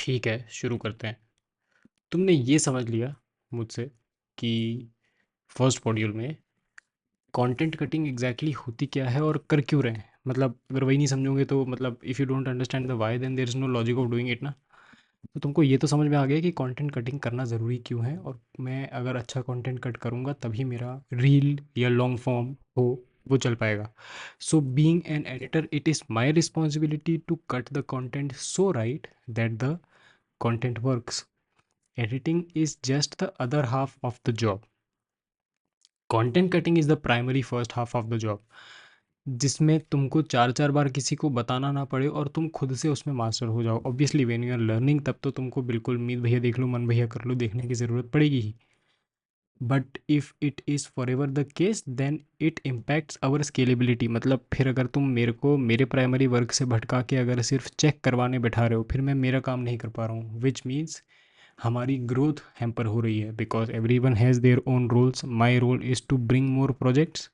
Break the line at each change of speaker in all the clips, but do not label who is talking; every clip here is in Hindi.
ठीक है, शुरू करते हैं। तुमने ये समझ लिया मुझसे कि फर्स्ट मॉड्यूल में कंटेंट कटिंग एग्जैक्टली होती क्या है और कर क्यों रहे हैं। मतलब अगर वही नहीं समझोगे तो मतलब if you don't understand the why then there is no logic of doing it ना। तो तुमको ये तो समझ में आ गया कि कंटेंट कटिंग करना ज़रूरी क्यों है, और मैं अगर अच्छा कंटेंट कट करूँगा तभी मेरा रील या लॉन्ग फॉर्म हो वो चल पाएगा। So being an editor it is my responsibility to cut the content so right that the content works. Editing is just the other half of the job. Content cutting is the primary first half of the job, जिसमें तुमको चार चार बार किसी को बताना ना पड़े और तुम खुद से उसमें मास्टर हो जाओ। Obviously when you are learning तब तो तुमको बिल्कुल मीत भैया देख लो मन भैया कर लो देखने की ज़रूरत पड़ेगी ही। But if it is forever the case then it impacts our scalability. मतलब फिर अगर तुम मेरे को मेरे प्राइमरी वर्क से भटका के अगर सिर्फ चेक करवाने बैठा रहे हो फिर मैं मेरा काम नहीं कर पा रहा हूँ, विच मीन्स हमारी ग्रोथ हैम्पर हो रही है। Because everyone has their own roles, my role is to bring more projects.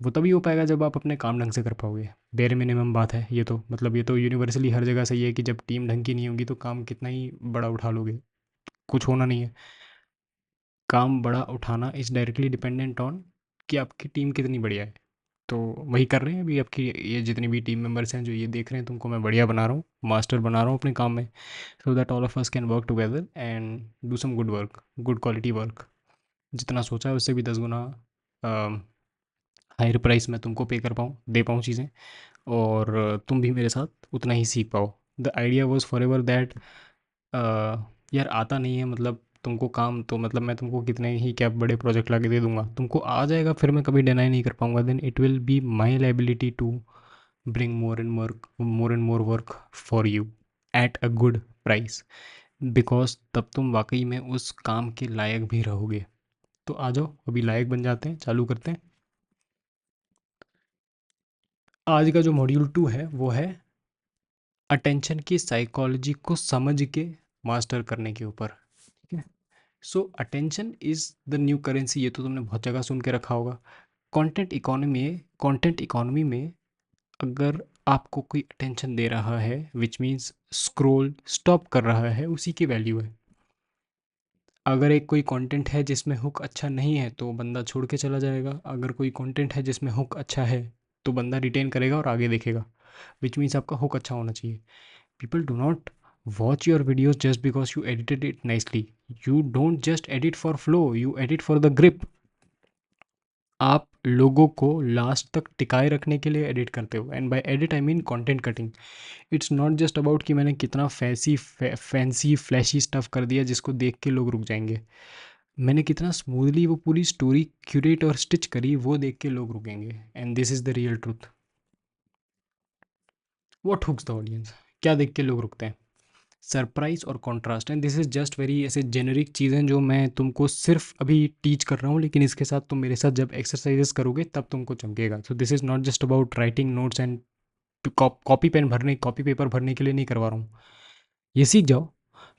वो तभी हो पाएगा जब आप अपने काम ढंग से कर पाओगे। बेर मिनिमम बात है ये तो, मतलब ये तो यूनिवर्सली हर जगह सही है कि जब टीम ढंग की नहीं होगी तो काम कितना ही बड़ा उठा लोगे, कुछ होना नहीं है। काम बड़ा उठाना इज़ डायरेक्टली डिपेंडेंट ऑन कि आपकी टीम कितनी बढ़िया है। तो वही कर रहे हैं अभी आपकी ये जितनी भी टीम मेंबर्स हैं जो ये देख रहे हैं तुमको मैं बढ़िया बना रहा हूँ, मास्टर बना रहा हूँ अपने काम में, so that all of us can work together and do some good work, good quality work। जितना सोचा है उससे भी 10 गुना हायर प्राइस में तुमको पे कर पाऊँ, दे पाऊँ चीज़ें, और तुम भी मेरे साथ उतना ही सीख पाओ। The idea was for ever that यार आता नहीं है मतलब तुमको काम, तो मतलब मैं तुमको कितने ही क्या बड़े प्रोजेक्ट ला के दे दूंगा, तुमको आ जाएगा फिर मैं कभी डिनाई नहीं कर पाऊंगा। Then it will be my liability to bring more and more work for you at a good price, because तब तुम वाकई में उस काम के लायक भी रहोगे। तो आ जाओ अभी लायक बन जाते हैं, चालू करते हैं। आज का जो मॉड्यूल 2 है वो है अटेंशन की साइकोलॉजी को समझ के मास्टर करने के ऊपर। ठीक है। सो attention is the new currency, ये तो तुमने बहुत जगह सुन के रखा होगा। कंटेंट इकोनॉमी में अगर आपको कोई अटेंशन दे रहा है विच मीन्स स्क्रोल स्टॉप कर रहा है, उसी की वैल्यू है। अगर एक कोई कंटेंट है जिसमें हुक अच्छा नहीं है तो बंदा छोड़ के चला जाएगा, अगर कोई कंटेंट है जिसमें हुक अच्छा है तो बंदा रिटेन करेगा और आगे देखेगा, विच मीन्स आपका हुक अच्छा होना चाहिए। People do not watch your videos just because you edited it nicely. You don't just edit for flow, you edit for the grip. आप लोगों को लास्ट तक टिकाए रखने के लिए एडिट करते हो, and by edit I mean content cutting. It's not just about कि मैंने कितना फैंसी फ्लैशी स्टफ कर दिया जिसको देख के लोग रुक जाएंगे। मैंने कितना स्मूथली वो पूरी स्टोरी क्यूरेट और स्टिच करी वो देख के लोग रुकेंगे, and this is the real truth. What hooks the audience, क्या देख के लोग रुकते हैं? सरप्राइज और contrast, and this is just very ऐसे जेनरिक चीज़ें जो मैं तुमको सिर्फ अभी टीच कर रहा हूँ, लेकिन इसके साथ तुम मेरे साथ जब एक्सरसाइजेस करोगे तब तुमको चमकेगा। So this is not just about writing notes and copy paper भरने के लिए नहीं करवा रहा हूँ। ये सीख जाओ,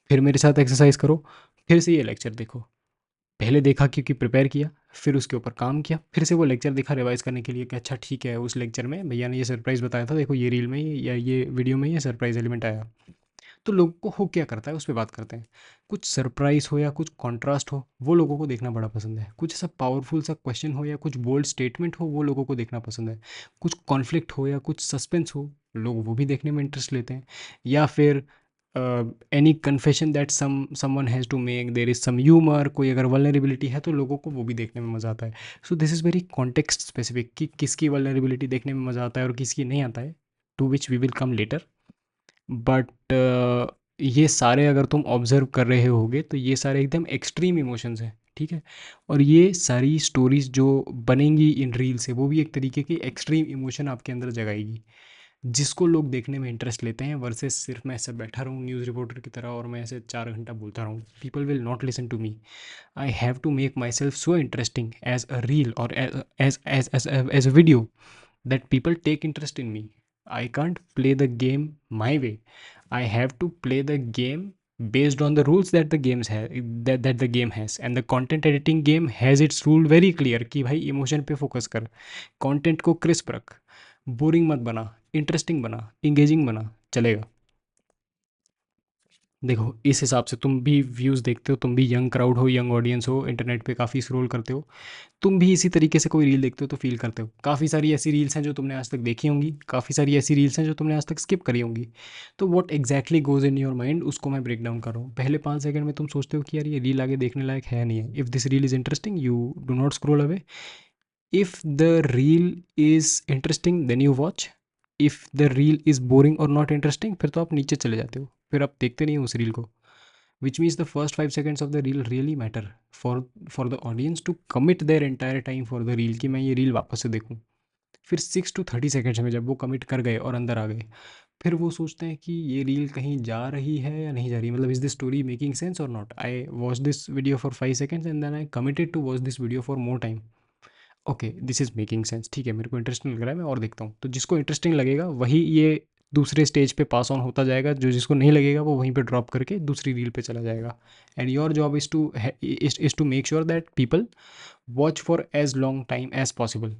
फिर मेरे साथ एक्सरसाइज करो, फिर से ये लेक्चर देखो। पहले देखा क्योंकि प्रिपेयर किया, फिर उसके ऊपर काम किया, फिर से वो लेक्चर देखा रिवाइज करने के लिए कि अच्छा ठीक है उस लेक्चर में भैया ने ये सरप्राइज़ बताया था, देखो ये रील में या ये वीडियो में ये सरप्राइज एलिमेंट आया। तो लोगों को हो क्या करता है उस पे बात करते हैं। कुछ सरप्राइज हो या कुछ कंट्रास्ट हो वो लोगों को देखना बड़ा पसंद है, कुछ ऐसा पावरफुल सा क्वेश्चन हो या कुछ बोल्ड स्टेटमेंट हो वो लोगों को देखना पसंद है, कुछ कॉन्फ्लिक्ट हो या कुछ सस्पेंस हो लोग वो भी देखने में इंटरेस्ट लेते हैं, या फिर any confession that someone has to make, there is some humour, कोई अगर वल्नरेबिलिटी है तो लोगों को वो भी देखने में मज़ा आता है। सो this is very context specific कि किसकी वल्नरेबिलिटी देखने में मज़ा आता है और किसकी नहीं आता है, to which we will come later. But ये सारे अगर तुम ऑब्जर्व कर रहे होगे तो ये सारे एकदम एक्सट्रीम इमोशंस हैं, ठीक है। और ये सारी स्टोरीज जो बनेंगी इन रील से वो भी एक तरीके की एक्सट्रीम इमोशन आपके अंदर जगाएगी, जिसको लोग देखने में इंटरेस्ट लेते हैं, वर्सेस सिर्फ मैं ऐसे बैठा रहूँ न्यूज़ रिपोर्टर की तरह और मैं ऐसे 4 घंटा बोलता रहूँ। People will not listen to me. I have to make myself so interesting as a reel और as a video that people take interest in me. I can't play the game my way. I have to play the game based on the rules that the games have, that the game has, and the content editing game has its rule very clear कि भाई इमोशन पे फोकस कर, कंटेंट को क्रिस्प रख, बोरिंग मत बना, इंटरेस्टिंग बना, इंगेजिंग बना, चलेगा। देखो इस हिसाब से तुम भी व्यूज़ देखते हो, तुम भी यंग क्राउड हो, यंग ऑडियंस हो, इंटरनेट पे काफ़ी स्क्रॉल करते हो, तुम भी इसी तरीके से कोई रील देखते हो तो फील करते हो। काफ़ी सारी ऐसी रील्स हैं जो तुमने आज तक देखी होंगी, काफ़ी सारी ऐसी रील्स हैं जो तुमने आज तक स्किप करी होंगी। तो what exactly goes in your mind, उसको मैं ब्रेक डाउन कर रहा हूँ। पहले 5 सेकंड में तुम सोचते हो कि यार ये रील आगे देखने लायक है नहीं है। If this reel is interesting you do not scroll away. If the reel is interesting then you watch. If the reel is boring और नॉट इंटरेस्टिंग फिर तो आप नीचे चले जाते हो, फिर आप देखते नहीं हो उस रील को। Which means the first 5 seconds of the reel really matter for for the audience to commit their entire time for the reel कि मैं ये रील वापस से देखूं। फिर 6 to 30 सेकेंड्स में जब वो कमिट कर गए और अंदर आ गए, फिर वो सोचते हैं कि ये रील कहीं जा रही है या नहीं जा रही, मतलब is this story making sense और not. I watch this video for 5 seconds and then I committed to watch this video for more time. Okay this is making sense, ठीक है मेरे को इंटरेस्टिंग लग रहा है, मैं और देखता हूँ। तो जिसको इंटरेस्टिंग लगेगा वही ये दूसरे स्टेज पे पास ऑन होता जाएगा, जो जिसको नहीं लगेगा वो वहीं पे ड्रॉप करके दूसरी रील पे चला जाएगा। And your job is to make sure that people watch for as long time as possible.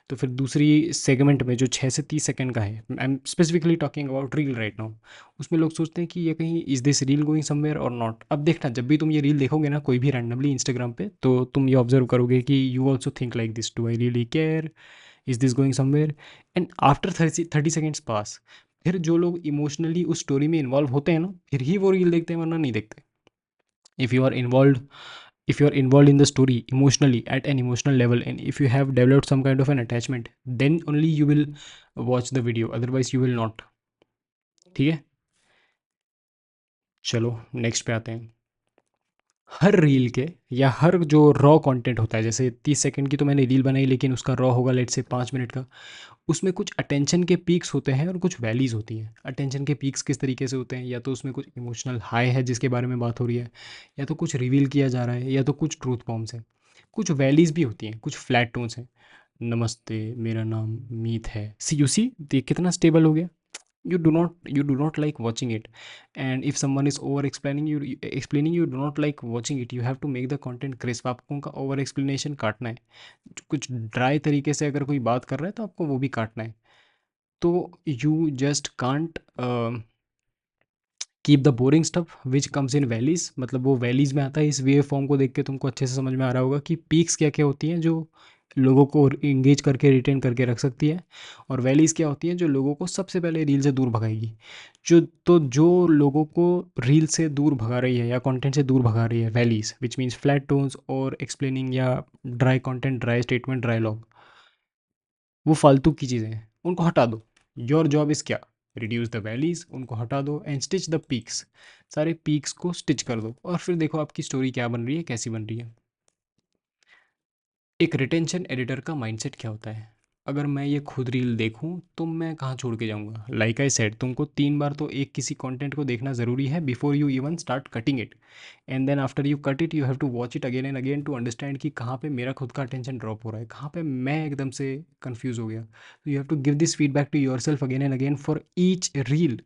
तो फिर दूसरी सेगमेंट में जो 6 से 30 सेकंड का है, I am specifically talking about reel right now, उसमें लोग सोचते हैं कि ये कहीं is this reel going somewhere और नॉट। अब देखना जब भी तुम ये रील देखोगे ना कोई भी रैंडमली इंस्टाग्राम पे, तो तुम ये ऑब्जर्व करोगे कि you also think like this, do I really care, is this going somewhere. And after 30 seconds pass, फिर जो लोग इमोशनली उस स्टोरी में इन्वॉल्व होते हैं ना फिर ही वो रील देखते हैं, वरना नहीं देखते। If you are involve, if you are involved in the story emotionally at an emotional level, and if you have developed some kind of an attachment, then only you will watch the video, otherwise you will not। ठीक है, चलो नेक्स्ट पे आते हैं। हर रील के या हर जो रॉ कंटेंट होता है, जैसे 30 सेकंड की तो मैंने रील बनाई लेकिन उसका रॉ होगा लेट से 5 मिनट का, उसमें कुछ अटेंशन के पीक्स होते हैं और कुछ वैलीज होती हैं। अटेंशन के पीक्स किस तरीके से होते हैं, या तो उसमें कुछ इमोशनल हाई है जिसके बारे में बात हो रही है, या तो कुछ रिवील किया जा रहा है, या तो कुछ ट्रूथ बॉम्ब्स हैं। कुछ वैलीज भी होती हैं, कुछ फ्लैट टोन्स हैं। नमस्ते, मेरा नाम मीत है, सी यू सी देख कितना स्टेबल हो गया। You do not like watching it, and if someone is over explaining you do not like watching it, you have to make the content crisp। आपको उनका ओवर एक्सप्लेनेशन काटना है। कुछ ड्राई तरीके से अगर कोई बात कर रहा है तो आपको वो भी काटना है। तो you just can't keep the boring stuff which comes in valleys, मतलब वो वैलीज में आता है। इस वेव फॉर्म को देख के तुमको अच्छे से समझ में आ रहा होगा कि पीक्स क्या क्या होती हैं जो लोगों को इंगेज करके रिटेन करके रख सकती है, और वैलीज क्या होती हैं जो लोगों को सबसे पहले रील से दूर भगाएगी। जो लोगों को रील से दूर भगा रही है या कंटेंट से दूर भगा रही है, valleys which means flat tones और एक्सप्लेनिंग या dry content, dry statement, dry log, वो फालतू की चीज़ें हैं, उनको हटा दो। योर जॉब इज़ क्या, रिड्यूस द वैलीज, उनको हटा दो एंड स्टिच द पीक्स। सारे पीक्स को स्टिच कर दो और फिर देखो आपकी स्टोरी क्या बन रही है, कैसी बन रही है। एक रिटेंशन एडिटर का माइंडसेट क्या होता है। अगर मैं ये खुद रील देखूं तो मैं कहाँ छोड़ के जाऊंगा। लाइक आई सेड, तुमको 3 बार तो एक किसी कंटेंट को देखना ज़रूरी है before you even start cutting it. And then after you cut it you have to watch it again and again to understand कि कहाँ पे मेरा खुद का अटेंशन ड्रॉप हो रहा है, कहाँ पे मैं एकदम से कंफ्यूज हो गया। तो you have to give this feedback to yourself again and again for each reel,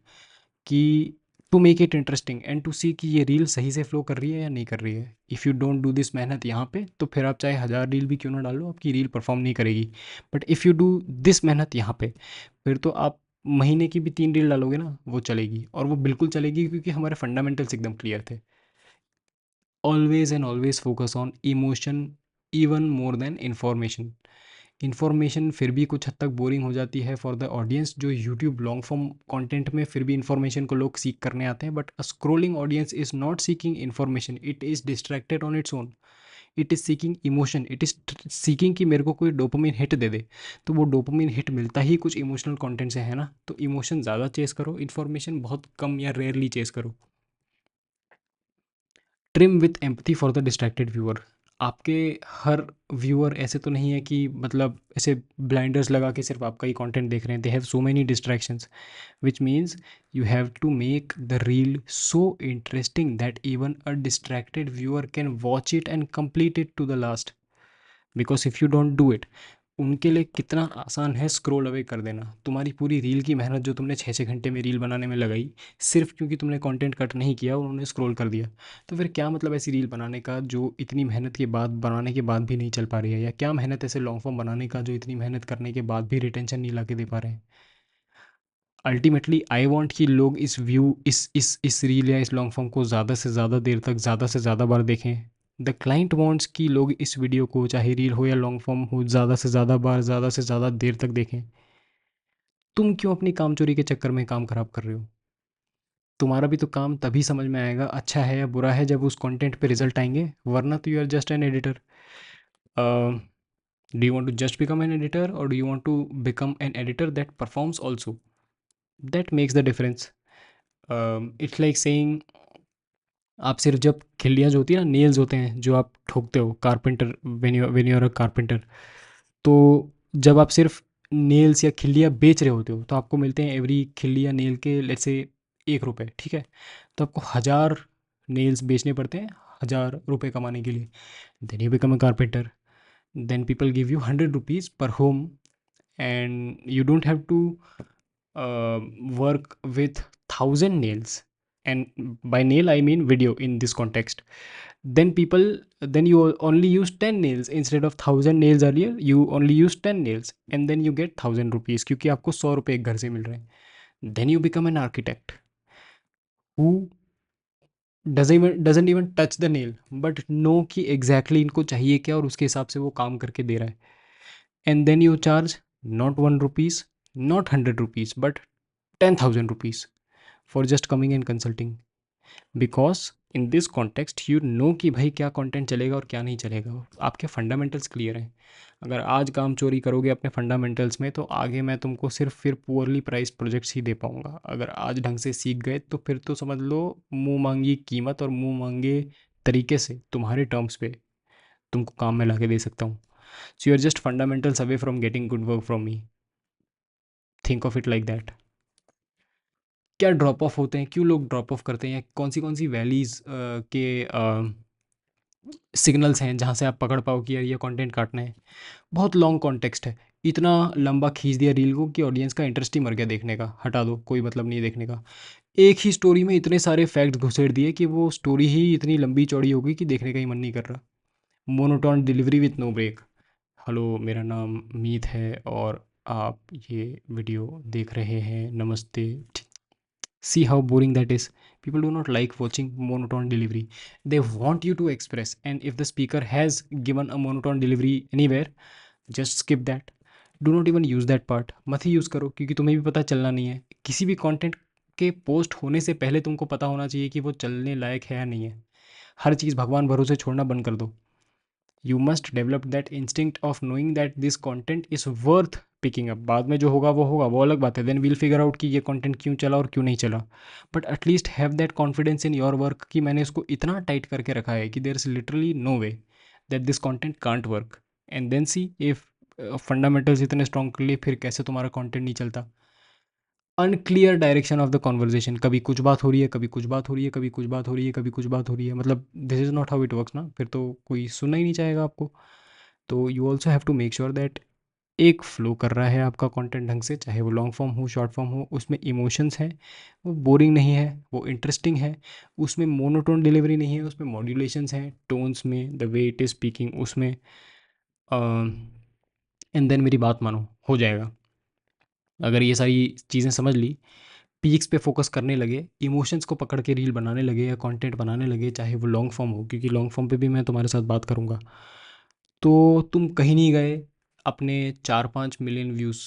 कि to make it interesting and to see कि ये रील सही से फ्लो कर रही है या नहीं कर रही है। If you don't do this मेहनत यहाँ पे, तो फिर आप चाहे 1000 रील भी क्यों ना डालो, आपकी रील परफॉर्म नहीं करेगी। But if you do this मेहनत यहाँ पे, फिर तो आप महीने की भी 3 रील डालोगे ना, वो चलेगी, और वो बिल्कुल चलेगी क्योंकि हमारे फंडामेंटल्स एकदम क्लियर थे। Always and always focus on emotion even more than information. Information फिर भी कुछ हद तक बोरिंग हो जाती है फॉर द ऑडियंस, जो यूट्यूब लॉन्ग फॉर्म कंटेंट में फिर भी इन्फॉर्मेशन को लोग सीख करने आते हैं। But a scrolling audience is not seeking information, it is distracted on its own. It is seeking emotion, it is seeking कि मेरे को कोई डोपामिन हिट दे दे। तो वो डोपामिन हिट मिलता ही कुछ इमोशनल कंटेंट से है ना, तो इमोशन ज़्यादा चेस करो, इन्फॉर्मेशन बहुत कम या रेयरली चेस करो। Trim with empathy for the distracted viewer. आपके हर व्यूअर ऐसे तो नहीं है कि मतलब ऐसे ब्लाइंडर्स लगा के सिर्फ आपका ही कंटेंट देख रहे हैं। They have so many distractions, which means you have to make the reel so interesting that even a distracted viewer can watch it and complete it to the last। Because if you don't do it, उनके लिए कितना आसान है स्क्रॉल अवे कर देना। तुम्हारी पूरी रील की मेहनत जो तुमने 6 6 घंटे में रील बनाने में लगाई, सिर्फ क्योंकि तुमने कंटेंट कट नहीं किया उन्होंने स्क्रॉल कर दिया। तो फिर क्या मतलब ऐसी रील बनाने का जो इतनी मेहनत के बाद बनाने के बाद भी नहीं चल पा रही है, या क्या मेहनत ऐसे लॉन्ग फॉर्म बनाने का जो इतनी मेहनत करने के बाद भी रिटेंशन नहीं ला के दे पा रहे हैं। अल्टीमेटली आई वांट कि लोग इस रील या इस लॉन्ग फॉर्म को ज़्यादा से ज़्यादा देर तक ज़्यादा से ज़्यादा बार देखें। द क्लाइंट वांट्स कि लोग इस वीडियो को, चाहे रील हो या लॉन्ग फॉर्म हो, ज़्यादा से ज़्यादा बार, ज़्यादा से ज़्यादा देर तक देखें। तुम क्यों अपनी काम चोरी के चक्कर में काम खराब कर रहे हो? तुम्हारा भी तो काम तभी समझ में आएगा अच्छा है या बुरा है जब उस कंटेंट पे रिजल्ट आएंगे, वरना तो you are just an editor. Do you want to just become an editor, और do you want to become an editor that performs also? That makes the difference. It's like saying, आप सिर्फ जब खिल्लियाँ जो होती है ना, नेल्स होते हैं जो आप ठोकते हो, carpenter, when you are a carpenter, तो जब आप सिर्फ नेल्स या खिल्लियाँ बेच रहे होते हो तो आपको मिलते हैं एवरी खिल्ली या नेल के लेट्स से 1 रुपये, ठीक है? तो आपको 1000 नेल्स बेचने पड़ते हैं 1000 रुपये कमाने के लिए। Then you become a carpenter, then people give you 100 rupees per home, and you don't have to work with 1000 nails, and by nail I mean video in this context. Then you only use 10 nails instead of 1000 nails earlier, you only use 10 nails and then you get 1000 rupees क्योंकि आपको 100 रुपये एक घर से मिल रहे हैं. Then you become an architect who doesn't even touch the nail but know कि exactly इनको चाहिए क्या और उसके हिसाब से वो काम करके दे रहा है. And then you charge not 1 rupees, not 100 rupees, but 10,000 rupees for just coming and consulting. Because in this context you know कि भाई क्या कंटेंट चलेगा और क्या नहीं चलेगा, आपके फंडामेंटल्स क्लियर हैं. अगर आज काम चोरी करोगे अपने फंडामेंटल्स में तो आगे मैं तुमको सिर्फ फिर पुअरली प्राइस्ड प्रोजेक्ट्स ही दे पाऊंगा. अगर आज ढंग से सीख गए तो फिर तो समझ लो मुंह मांगी कीमत और मुंह मांगे तरीके से तुम्हारे टर्म्स पे तुमको काम में ला के दे सकता हूँ. So you are just fundamentals away from getting good work from me. Think of it like that. क्या ड्रॉप ऑफ होते हैं, क्यों लोग ड्रॉप ऑफ करते हैं, या कौन सी वैलीज़ के सिग्नल्स हैं जहाँ से आप पकड़ पाओ कि यार ये कंटेंट काटना है. बहुत लॉन्ग कॉन्टेक्स्ट है. इतना लंबा खींच दिया रील को कि ऑडियंस का इंटरेस्ट ही मर गया देखने का, हटा दो, कोई मतलब नहीं है देखने का. एक ही स्टोरी में इतने सारे फैक्ट्स घुसेड़ दिए कि वो स्टोरी ही इतनी लंबी चौड़ी हो गई कि देखने का ही मन नहीं कर रहा. Monotone delivery with no break. Hello, मेरा नाम मीत है और आप ये वीडियो देख रहे हैं, नमस्ते. See how boring that is. People do not like watching monotone delivery. They want you to express. And if the speaker has given a monotone delivery anywhere, just skip that. Do not even use that part. मत ही यूज़ करो क्योंकि तुम्हें भी पता चलना नहीं है. किसी भी कंटेंट के पोस्ट होने से पहले तुमको पता होना चाहिए कि वो चलने लायक है या नहीं है. हर चीज़ भगवान भरोसे छोड़ना बंद कर दो. You must develop that instinct of knowing that this content is worth picking up. बाद में जो होगा वो अलग बात है. देन वील फिगर आउट कि ये कंटेंट क्यों चला और क्यों नहीं चला. But at least have that confidence in your work कि मैंने इसको इतना टाइट करके रखा है कि there is literally no way that this content can't work. And then see if fundamentals इतने स्ट्रॉन्ग कर लिए फिर कैसे तुम्हारा कॉन्टेंट नहीं चलता. Unclear direction of the conversation. कभी कुछ बात हो रही है, कभी कुछ बात हो रही है, कभी कुछ बात हो रही है, कभी कुछ बात हो रही है. मतलब this is not how it works ना. फिर तो कोई सुनना ही नहीं चाहेगा आपको. तो you also have to make sure that एक फ्लो कर रहा है आपका कंटेंट ढंग से, चाहे वो लॉन्ग फॉर्म हो शॉर्ट फॉर्म हो, उसमें इमोशंस हैं, वो बोरिंग नहीं है, वो इंटरेस्टिंग है, उसमें मोनोटोन डिलीवरी नहीं है, उसमें मॉड्यूलेशंस हैं टोन्स में, the way it is speaking उसमें. एंड देन मेरी बात मानो, हो जाएगा. अगर ये सारी चीज़ें समझ ली, पीक्स पे फोकस करने लगे, इमोशंस को पकड़ के रील बनाने लगे या कंटेंट बनाने लगे, चाहे वो लॉन्ग फॉर्म हो, क्योंकि लॉन्ग फॉर्म पे भी मैं तुम्हारे साथ बात करूँगा, तो तुम कहीं नहीं गए अपने 4-5 मिलियन व्यूज़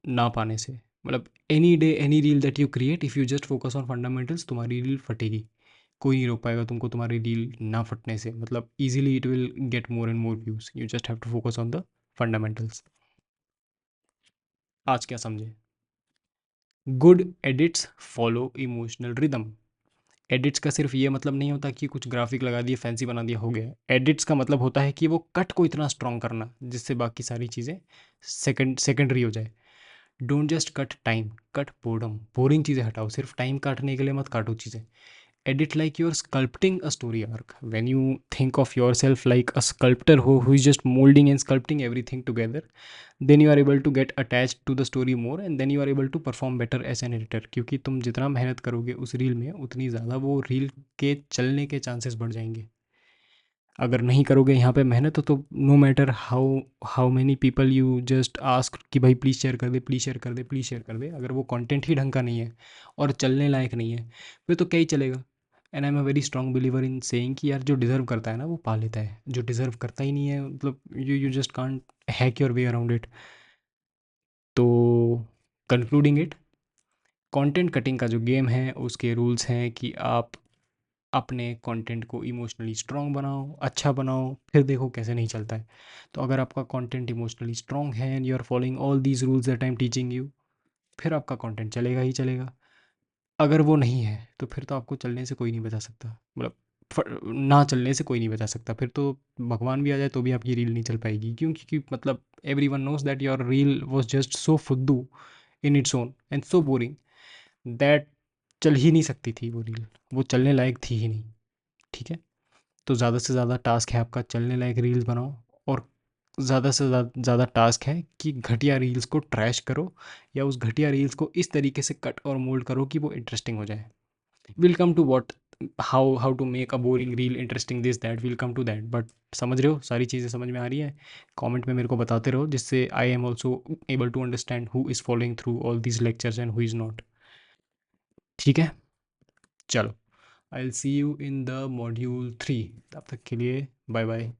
ना पाने से. मतलब any day any reel that you create, if you just focus on fundamentals, तुम्हारी रील फटेगी. कोई नहीं रोक पाएगा तुमको तुम्हारी रील ना फटने से. मतलब easily it will get more and more views. You just have to focus on the fundamentals. आज क्या समझे? Good edits follow emotional rhythm. Edits का सिर्फ ये मतलब नहीं होता कि कुछ ग्राफिक लगा दिए, फैंसी बना दिया, हो गया. एडिट्स का मतलब होता है कि वो कट को इतना स्ट्रॉन्ग करना जिससे बाकी सारी चीज़ें सेकेंडरी हो जाए. Don't just cut time, cut boredom. Boring चीज़ें हटाओ, सिर्फ टाइम काटने के लिए मत काटो चीज़ें. Edit like you're sculpting a story arc. When you think of yourself like a sculptor who is just molding and sculpting everything together, then you are able to get attached to the story more, and then you are able to perform better as an editor. क्योंकि तुम जितना मेहनत करोगे उस रील में, उतनी ज़्यादा वो रील के चलने के चांसेस बढ़ जाएंगे. अगर नहीं करोगे यहाँ पे मेहनत तो no matter how how many people you just ask कि भाई प्लीज़ शेयर कर दे, प्लीज़ शेयर कर दे, प्लीज़ शेयर कर दे, अगर वो कंटेंट ही ढंग का नहीं है और चलने लायक नहीं है, फिर तो क्या ही चलेगा। And I am a very strong believer in saying कि यार जो डिज़र्व करता है ना वो पा लेता है, जो डिज़र्व करता ही नहीं है मतलब you just can't hack your way around it. तो कंक्लूडिंग इट, कंटेंट कटिंग का जो गेम है उसके रूल्स हैं कि आप अपने कंटेंट को इमोशनली स्ट्रॉन्ग बनाओ, अच्छा बनाओ, फिर देखो कैसे नहीं चलता है। तो अगर आपका कंटेंट इमोशनली स्ट्रॉन्ग है and you are following all these rules that I am teaching you, फिर आपका कंटेंट चलेगा ही चलेगा। अगर वो नहीं है तो फिर तो आपको चलने से कोई नहीं बचा सकता, मतलब ना चलने से कोई नहीं बचा सकता। फिर तो भगवान भी आ जाए तो भी आपकी रील नहीं चल पाएगी, क्यों? क्योंकि मतलब every one knows that your reel was just so फुद्दू in its own and so boring that चल ही नहीं सकती थी वो रील, वो चलने लायक थी ही नहीं। ठीक है, तो ज़्यादा से ज़्यादा टास्क है आपका चलने लायक रील्स बनाओ, और ज़्यादा से ज़्यादा टास्क है कि घटिया रील्स को ट्रैश करो, या उस घटिया रील्स को इस तरीके से कट और मोल्ड करो कि वो इंटरेस्टिंग हो जाए। Will come to what how how to make a boring reel interesting, this that will come to that, but समझ रहे हो, सारी चीज़ें समझ में आ रही है? कमेंट में मेरे को बताते रहो, जिससे I am also able to understand who is following through all these lectures and who is not. ठीक है, चलो, I will see you in the module 3। तब तक के लिए बाय बाय।